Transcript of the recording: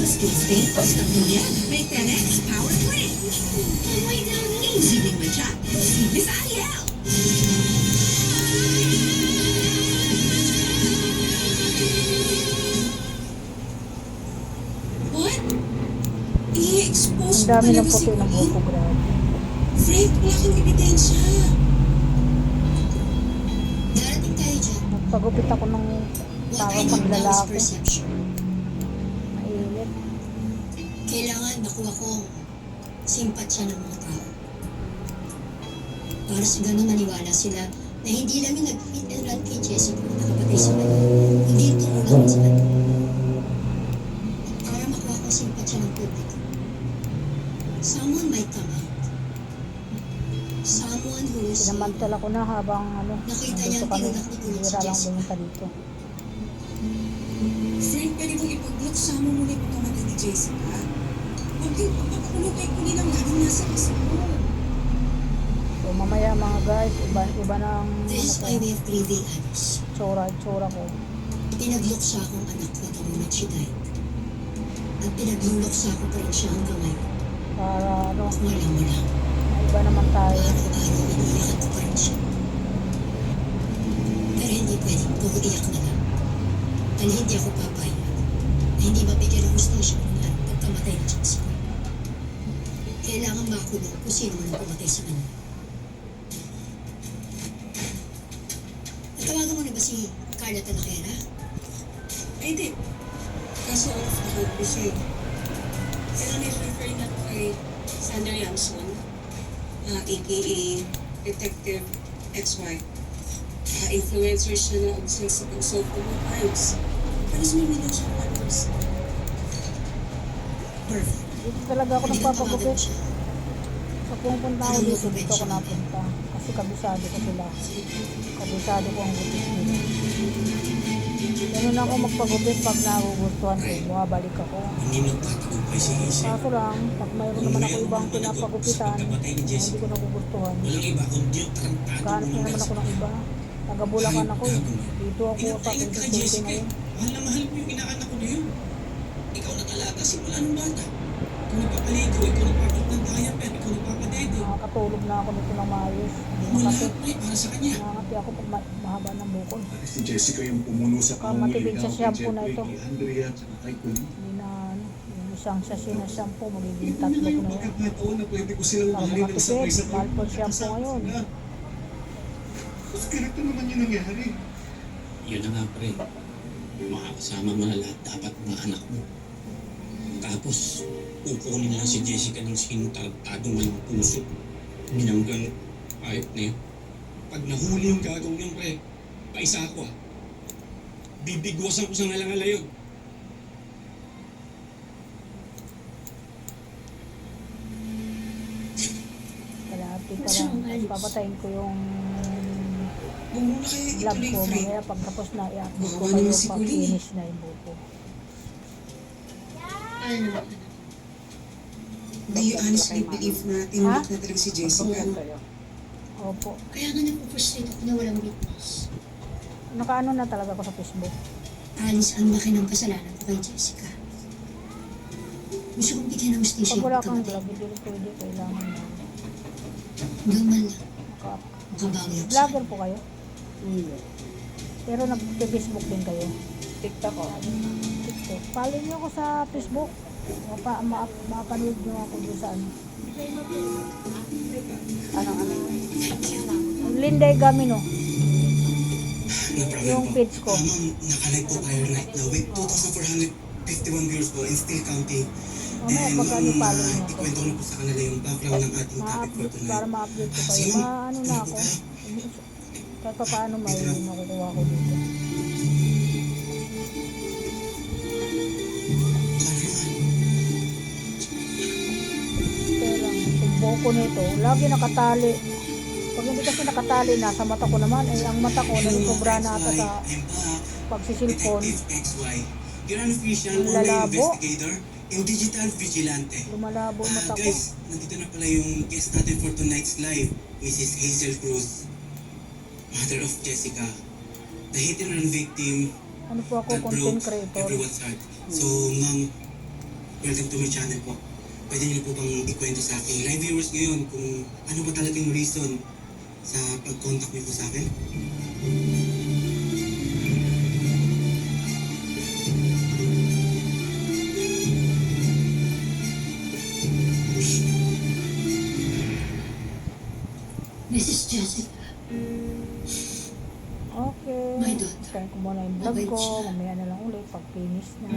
Skills basta mo yan. May 10x power play. Wait lang, easy din mo siya. Si Miss Ariel. What? I-expose Ang dami ng talaga si puti ng buko, grabe. Fred, wala kang ebidensya. Darating tayo dyan. Nagpagupit ako ng What para I know now is paglalaki. perception. Mainit. Kailangan makuha ko simpatsya ng mga tao. Para sa ganun maniwala sila na hindi lang yung nag-hit and run kay Jessica na nakapatay sa kanya, hindi yung tumulong sa kanya. Para makuha ko simpatsya ng publiko. Someone might come out. Someone who is Sinamantala ko na habang nakita niya nandito ang kami. tinulak ni Kuya si Bira lang Jessica. pumunta dito. Fred, pwede bang ipag-block sa mo muna yung pagkamatay ni Jessica? Huwag yung pagpapakulong kay Kunin ang laging nasa isip mo. So mamaya mga guys, iba na ang This is my way of grieving, Alice. tsura ko. Pinagluksa akong anak ko the moment she died. At pinagluluksa ko pa rin siya hanggang ngayon. Para Kung alam mo lang, iba naman tayo. araw-araw iniiyakan ko pa rin siya. Pero hindi pwedeng puro iyak na lang. Dahil hindi ako papayag na hindi mabigyan ng hustisya kung ano pagkamatay ng Jessica. Kailangan makulong kung sino man ang pumatay sa kanya. Natawagan mo na ba si Carla Tanakera? Ay, di. Kaso off the hold ko siya. Kaya nil-refer na kay Sander Yamson, aka Detective XY. Influencer siya na obsessed sa pag-solve ng mga crimes. Pero sumimilyon siya ng followers. Perfect. Dito talaga ako Pwede kang tawagan nagpapagupit. mo siya. Sa pumunta ako dito ako napunta. Kasi kabisado ko sila. Kabisado ko ang gupit nila. Ganun ako magpagupit pag nagugustuhan ko. Bumabalik ako. Hindi magtatagumpay si Hazel. Kaso lang, pag mayroon naman ako ibang pinapagupitan, na hindi ko nagugustuhan. Walang iba kundi yung tarantado Kahanap mo na ng naman ako ng iba. Tagabulakan ako eh. Dito ako sa Pinapayag ka, Quezon City Jessica. ngayon. Mahal na mahal mo yung inaanak ko na yun. Ikaw nag-alaga simula nung bata. Ikaw nagpapaligo, ikaw nagpapit ng diaper, ikaw nagpapadede. Nakakatulog na ako nito ng maayos. Mo Nakati, lahat pre, para sa kanya. nakati ako pag mahaba ng bukol. Si Jessica yung pumuno sa Matibig sa kay shampoo na Jeffrey, ito. kay Andrea, at kay Colleen. Hindi na yung isang sachet na shampoo, magiging tatlo ko Yung na yan. pagkakataon na pwede ko silang Para mahalin ng makatipid, sabay-sabay. mahal po shampoo ngayon. Tapos ganito naman yung nangyari. Yun na nga pre. Makakasama mo na lahat dapat mga anak mo. Tapos, kukunin lang si Jessica ng sintartadong walang puso. Binanggang ayot na yun. Pag nahuli yung gagawin yung pre, paisa ako ah. Bibigwasan ko sa ngalangalayog. Kalahati pa lang. Tapos papatayin ko yung Huwag mo na kaya vlog ituloy, ko. Fred. Mamaya pagtapos na i-update ko Baka kayo naman si pag Guli. finish na yung buko. Ano naman? Do you honestly believe na tinulak na talaga si Jessica? Opo. Kaya nga napuprustrate ako na walang witness. Nakaano na talaga ako sa Facebook. Alice, ang laki ng kasalanan ko kay Jessica. Gusto kong bigyan ng hustisya Pag yung wala kang pagkamatay. vlog, hindi rin pwede. Kailangan na. Hanggang man lang, Maka- makabawi ako sa Vlogger po kayo? Pero nag-Facebook din kayo? TikTok o? TikTok. Follow niyo ako sa Facebook. Mapanood niyo ako doon sa ano. Ano? Linday Gamino. Yung page ko. Ma'am, nakalive po kayo right now with 2,451 viewers po and still counting. Mamaya pagka follow niyo ako. ikwento ko na po sa kanila yung background ng ating topic for Ma-update, tonight. para ma-update ko kayo. Ano na ako. Kahit pa paano may makukuha ko dito. Kaya lang, yung buko nito, lagi nakatali. Pag hindi kasi nakatali, nasa mata ko naman. Eh, ang mata ko, nagsobra na ata sa pagsisilpon. You're an official Ang online lalabo. investigator and digital vigilante. Lumalabo yung mata ko. Guys, nandito na pala yung guest natin for tonight's live, Mrs. Hazel Cruz, mother of Jessica, the hit and run victim Ano po ako, that content broke creator. everyone's heart. So, ma'am, welcome to my channel po. Pwede niyo po bang ikwento sa akin, live viewers ngayon, kung ano ba talagang reason sa pag-contact niyo po sa akin? Mrs. Jessica, Okay. My daughter. Kaya ko muna yung vlog Okay ko. siya. Mamaya na lang ulit pag finish na.